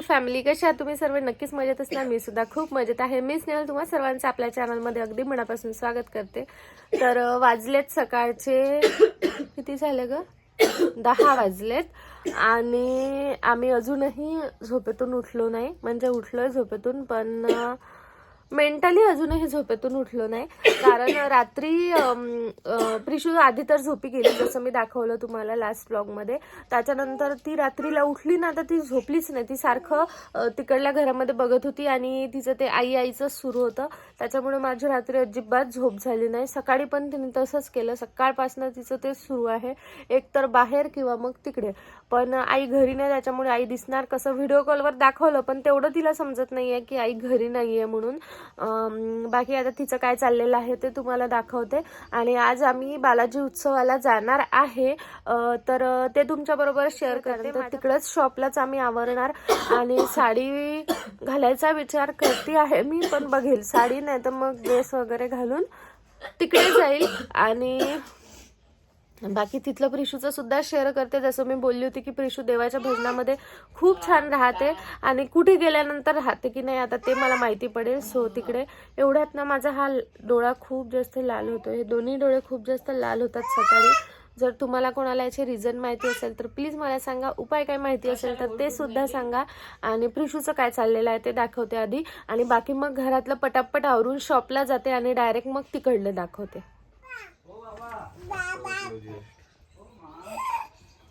Family, कशा आहात तुम्ही सर्व? नक्कीच मजेत असणार. मी सुद्धा खूप मजेत आहे. मी स्नेहल तुम्हा सर्वांचं आपल्या चॅनलमध्ये अगदी मनापासून स्वागत करते. तर वाजलेत सकाळचे किती झाले ग, 10 वाजलेत आणि आम्ही अजूनही झोपेतून उठलो नाही. म्हणजे उठलोय झोपेतून पण मेंटली अजूनही झोपेतून उठलो नाही. कारण रात्री प्रिशू आधी तर झोपी गेली, जसं मी दाखवलं तुम्हाला लास्ट व्लॉगमध्ये. त्याच्यानंतर ती रात्रीला उठली ना तर ती झोपलीच नाही. ती सारखं तिकडल्या घरामध्ये बघत होती आणि तिचं ते आईचं सुरू होतं. त्याच्यामुळे माझी रात्री अजिबात झोप झाली नाही. सकाळी पण तिने तसंच केलं. सकाळपासून तिचं ते सुरू आहे, एक तर बाहेर किंवा मग तिकडे. पण आई घरी नाही, त्याच्यामुळे आई दिसणार कसं. व्हिडिओ कॉलवर दाखवलं पण तेवढं तिला समजत नाहीये की आई घरी नाहीये म्हणून. बाकी आता तिचं काय चाललेलं आहे ते तुम्हाला दाखवते. आणि आज आम्ही बालाजी उत्सवाला जाणार आहे, तर ते तुमच्या बरोबर शेअर करते. तर तिकडेच शॉपलाच आम्ही आवरणार आणि साडी घालायचा विचार करते आहे मी, पण बघेल साडी नाही तर मग ड्रेस वगैरे घालून तिकडे जाईल. आणि बाकी तिथलं प्रिशूचं सुद्धा शेअर करते. जसं मी बोलली होती की प्रिशू देवाच्या भजनामध्ये खूप छान राहते आणि कुठे गेल्यानंतर राहते की नाही आता ते मला माहिती पडेल. सो तिकडे एवढ्यात ना माझा हा डोळा खूप जास्त लाल होतो. हे दोन्ही डोळे खूप जास्त लाल होतात सकाळी. जर तुम्हाला कोणाला याचे रिझन माहिती असेल तर प्लीज मला सांगा. उपाय काय माहिती असेल तर ते सुद्धा सांगा. आणि प्रिशूचं काय चाललेलं आहे ते दाखवते आधी, आणि बाकी मग घरातलं पटापट आवरून शॉपला जाते आणि डायरेक्ट मग तिकडलं दाखवते.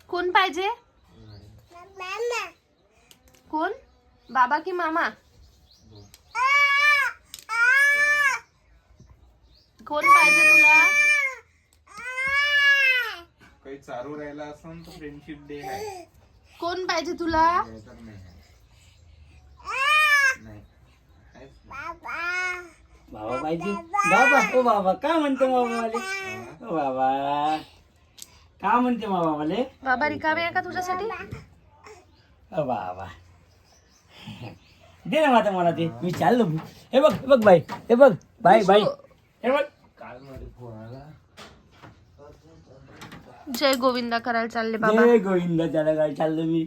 कोण पाहिजे? कोण, बाबा की मामा? कोण पाहिजे तुला? काही चालू राहिला असं तर फ्रेंडशिप डे आहे. कोण पाहिजे तुला? बाबा पाहिजे. बाबा, ओ बाबा काय म्हणते बाबा मला? ओ बाबा काय म्हणते बाबा मला? बाबा रिकामे आहे का तुझ्यासाठी? ओ बाबा दे ना आता मला ते, मी चाललो. हे बघ, हे बघ बाई, हे बघ बाई बाई, हे बघ काल मध्ये फोन आला. जय गोविंदा करायला चालले बाबा. जय गोविंदा त्याला काय चाललो मी.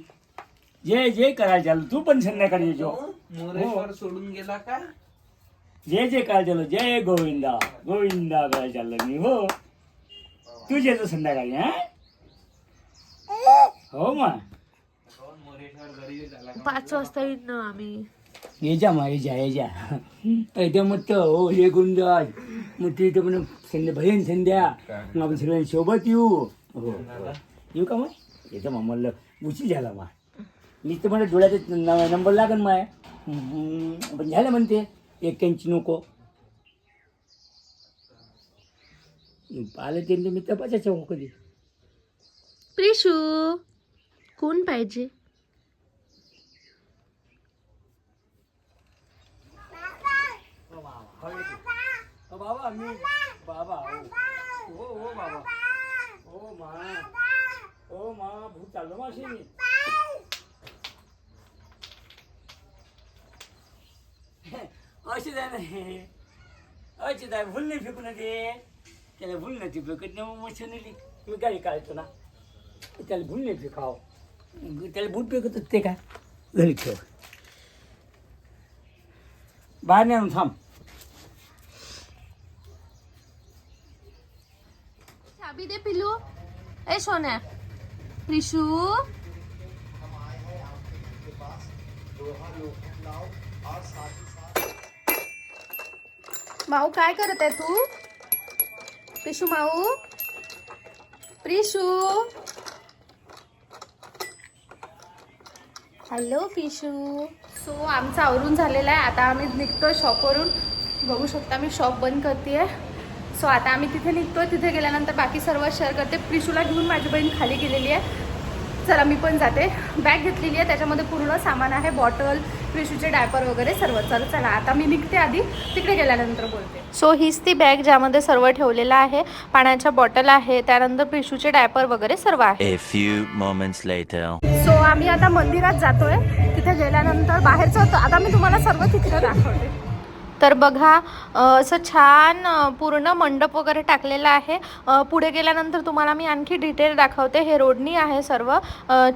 जय जय करायला चाललो. तू पण संध्याकाळी येतो. मोरेश्वर सोडून गेला का? जय जय करायला चाललो. जय गोविंदा गोविंदा करायला चाललो मी. हो तू येतो संध्याकाळी. हा हो मग मोरेश्वर घरी झाला. 5 वाजता येईन ना आम्ही. ये जा मग, ये जा इथे मग हो हे गुंडा मग तिथे पण संध्या भजन संध्या मग आपण सगळ्यांनी सोबत येऊ. हो येऊ का मग? येतं मग म्हणलं उशीर झाला मग. मी तर मला डोळ्याचा नंबर लागन माय, पण झालं म्हणते एक्क्याऐंशी नको आलं ते मी तपासायचं हो कधी. प्रिशू कोण पाहिजे? बाबा मी बाबा हो हो बाबा हो मा हो मा भूत चाललो माशी मी. अशीच आहे नाही, अशीच आहे. भूल नाही फेकून दे त्याला. भूल नाही फेकत नाही मशीन मी गाडी काढतो ना, त्याला भूल नाही फेकाव. त्याला भूत फेकत ते काय घरी ठेव. बाहेर नाही आणून थांब. चाबी दे पिलू. ए सोन्या. प्रिशू माऊ काय करत आहे तू? प्रिशू माऊ, प्रिशू. हॅलो प्रिशू. सो आमचं आवरून झालेलं आहे. आता आम्ही निघतोय शॉपवरून. बघू शकता मी शॉप बंद करते. सो आता आम्ही तिथे निघतोय. तिथे गेल्यानंतर बाकी सर्व शेअर करते. प्रिशूला घेऊन माझी बहीण खाली गेलेली आहे. चला मी पण जाते. बॅग घेतलेली आहे, त्याच्यामध्ये पूर्ण सामान आहे, बॉटल, प्रिशूचे डायपर वगैरे सर्व. चला आता मी निघते, आधी तिकडे गेल्यानंतर बोलते. सो हीच ती बॅग ज्यामध्ये सर्व ठेवलेलं आहे. पाण्याच्या बॉटल आहे, त्यानंतर प्रिशूचे डायपर वगैरे सर्व आहे. A few moments later. So आम्ही आता मंदिरात जातोय. तिथे गेल्यानंतर बाहेरचं होतं. आता मी तुम्हाला सर्व तिथे दाखवते. तर बघा असं छान पूर्ण मंडप वगैरे टाकलेला आहे. पुढे गेल्यानंतर तुम्हाला मी आणखी डिटेल दाखवते. हे रोडनी आहे सर्व.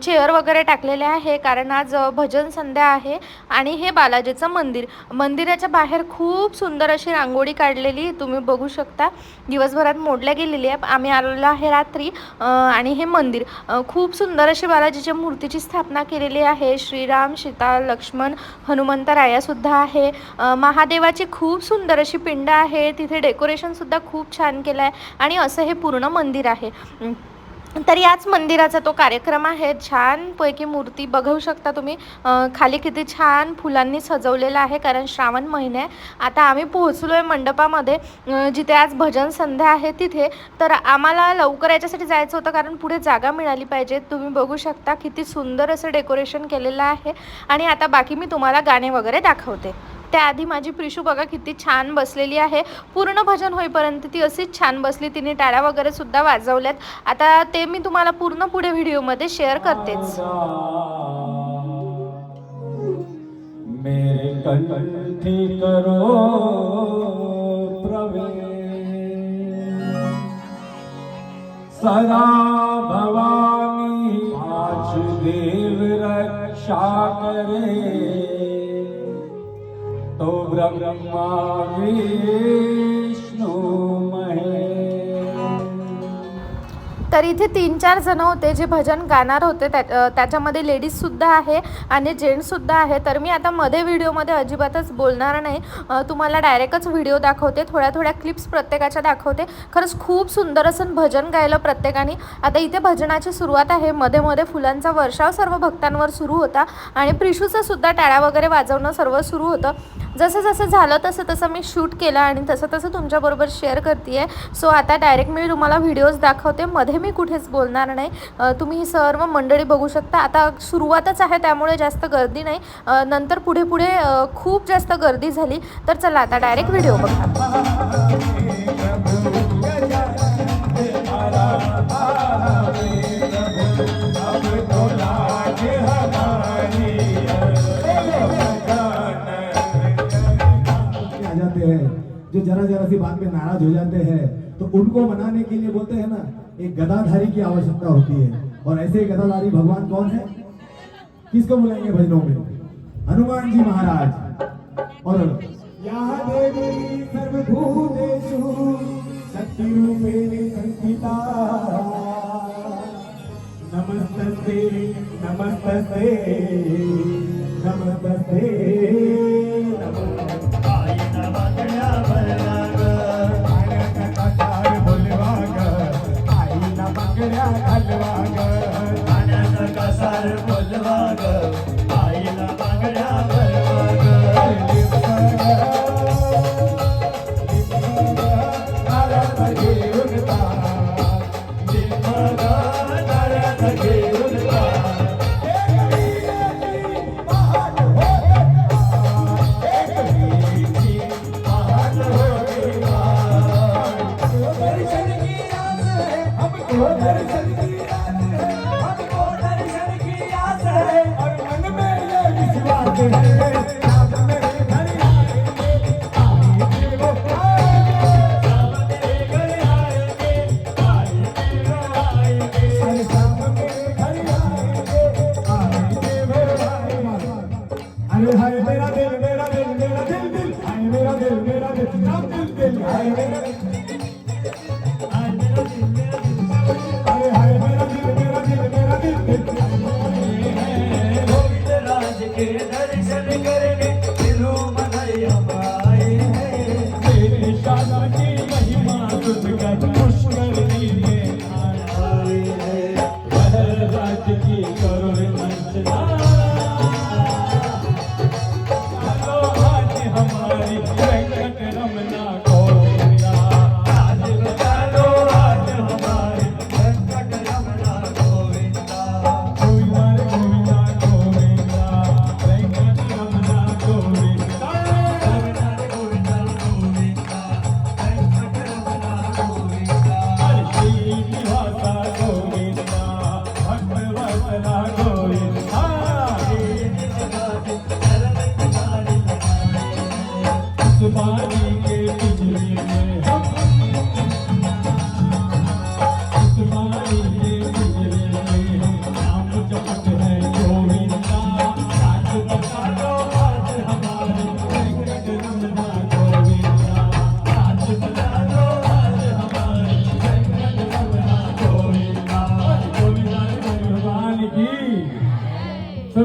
चेअर वगैरे टाकलेले आहे कारण आज भजन संध्या आहे. आणि हे बालाजीचं मंदिर. मंदिराच्या बाहेर खूप सुंदर अशी रांगोळी काढलेली तुम्ही बघू शकता. दिवसभरात मोडल्या गेलेली आहे. आम्ही आलेलो आहे रात्री. आणि हे मंदिर खूप सुंदर अशी बालाजीच्या मूर्तीची स्थापना केलेली आहे. श्रीराम, सीता, लक्ष्मण, हनुमंतरायासुद्धा आहे. महादेवाची खूप सुंदर अशी पिंड आहे. तिथे डेकोरेशनसुद्धा खूप छान केलं आहे. आणि असं हे पूर्ण मंदिर आहे. तर याच मंदिराचा तो कार्यक्रम आहे. छानपैकी मूर्ती बघू शकता तुम्ही. खाली किती छान फुलांनी सजवलेलं आहे कारण श्रावण महिना आहे. आता आम्ही पोहोचलो आहे मंडपामध्ये जिथे आज भजन संध्या आहे तिथे. तर आम्हाला लवकर याच्यासाठी जायचं होतं कारण पुढे जागा मिळाली पाहिजे. तुम्ही बघू शकता किती सुंदर असं डेकोरेशन केलेलं आहे. आणि आता बाकी मी तुम्हाला गाणे वगैरे दाखवते. त्याआधी माझी प्रिशू बघा किती छान बसलेली आहे. पूर्ण भजन होईपर्यंत ती अशीच छान बसली. तिने टाळ्या वगैरे सुद्धा वाजवल्यात. आता ते मी तुम्हाला पूर्ण पुढे व्हिडिओमध्ये शेअर करतेच. मेरे कंठी करो प्रवेश, सदा भवानी आज देव रक्षा करे, तो ब्रह्मा विष्णु महेश. तर इथे 3-4 जण होते जे भजन गाणार होते. त्याच्यामध्ये लेडीजसुद्धा आहे आणि जेंट्ससुद्धा आहे. तर मी आता मध्ये व्हिडिओमध्ये अजिबातच बोलणार नाही. तुम्हाला डायरेक्टच व्हिडिओ दाखवते. थोड्या क्लिप्स प्रत्येकाच्या दाखवते. खरंच खूप सुंदर असं भजन गायलं प्रत्येकाने. आता इथे भजनाची सुरुवात आहे. मध्ये फुलांचा वर्षाव सर्व भक्तांवर सुरू होता. आणि प्रिशूचं सुद्धा टाळ्या वगैरे वाजवणं सर्व सुरू होतं. जसं झालं तसं मी शूट केलं आणि तसं तुमच्याबरोबर शेअर करते आहे. सो आता डायरेक्ट मी तुम्हाला व्हिडिओज दाखवते. मध्ये मी कुठेच बोलणार नाही. तुम्ही ही सर्व मंडळी बघू शकता. आता सुरुवातच आहे त्यामुळे जास्त गर्दी नाही. नंतर पुढे खूप जास्त गर्दी झाली. तर चला आता डायरेक्ट व्हिडिओ बघा. जो जरा सी बात में नाराज हो जाते हैं तो उनको मनाने के लिए बोलते हैं ना, एक गदाधारी की आवश्यकता होती है. और ऐसे गदाधारी भगवान कौन है? किसको बुलाएंगे भजनों में? हनुमान जी महाराज. और यहाँ देवी सर्वभूतेषु शक्ति रूपेण संस्थिता, नमस्ते नमस्ते नमस्ते हमारी वेंकट रमना को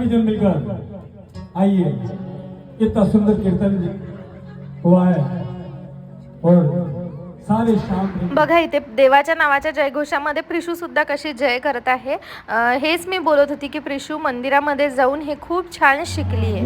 सभी जन मिलकर आइए, इतना सुंदर कीर्तन हुआ है और सारे शाम बघा इथे देवाच्या नावाच्या जयघोषामध्ये प्रिशू सुद्धा कशी जय करत आहे. हेच मी बोलत होती की प्रिशू मंदिरामध्ये जाऊन हे खूप छान शिकली आहे.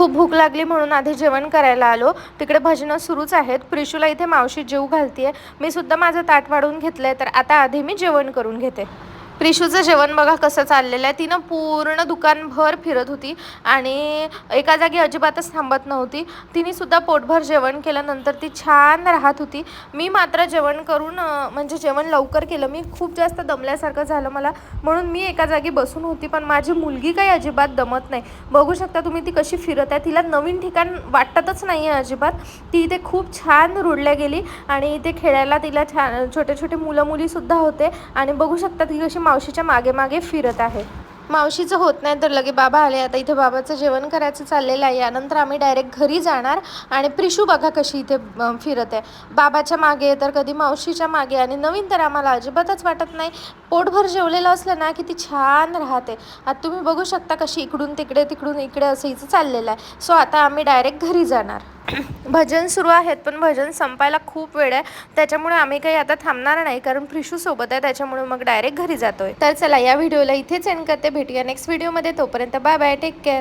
खूप भूक लागली म्हणून आधी जेवण करायला आलो. तिकडे भजनं सुरूच आहेत. प्रिशूला इथे मावशी जेवू घालतीये. मी सुद्धा माझं ताट वाढून घेतलंय, तर आता आधी मी जेवण करून घेते. प्रिशूचं जेवण बघा कसं चाललेलं आहे. तिनं पूर्ण दुकानभर फिरत होती आणि एका जागी अजिबातच थांबत नव्हती. तिने सुद्धा पोटभर जेवण केल्यानंतर ती छान राहत होती. मी मात्र जेवण करून म्हणजे जेवण लवकर केलं. मी खूप जास्त दमल्यासारखं झालं मला, म्हणून मी एका जागी बसून होती. पण माझी मुलगी काही अजिबात दमत नाही. बघू शकता तुम्ही ती कशी फिरत आहे. तिला नवीन ठिकाण वाटतच नाही आहे अजिबात. ती इथे खूप छान रुळल्या गेली आणि इथे खेळायला तिला छान छोटे छोटे मुलं मुलीसुद्धा होते आणि बघू शकता ती कशी मावशीच्या मागे मागे फिरत आहे. मावशीचं होत नाही तर लगे बाबा आले. आता इथे बाबाचं जेवण करायचं चाललेलं आहे. यानंतर आम्ही डायरेक्ट घरी जाणार आणि प्रिशू बघा कशी इथे फिरत आहे. बाबाच्या मागे तर कधी मावशीच्या मागे आणि नवीन तर आम्हाला अजिबातच वाटत नाही. पोटभर जेवलेलं असलं ना की ती छान राहते. आता तुम्ही बघू शकता कशी इकडून इकडे असं हिचं चाललेलं आहे. सो आता आम्ही डायरेक्ट घरी जाणार. भजन सुरू आहेत पण भजन संपायला खूप वेळ आहे, त्याच्यामुळे आम्ही काही आता थांबणार नाही कारण प्रिशू सोबत आहे. त्याच्यामुळे मग डायरेक्ट घरी जातोय. तर चला या व्हिडिओला इथेच एंड करते. भेटूया नेक्स्ट व्हिडिओमध्ये. तोपर्यंत बाय बाय, टेक केअर.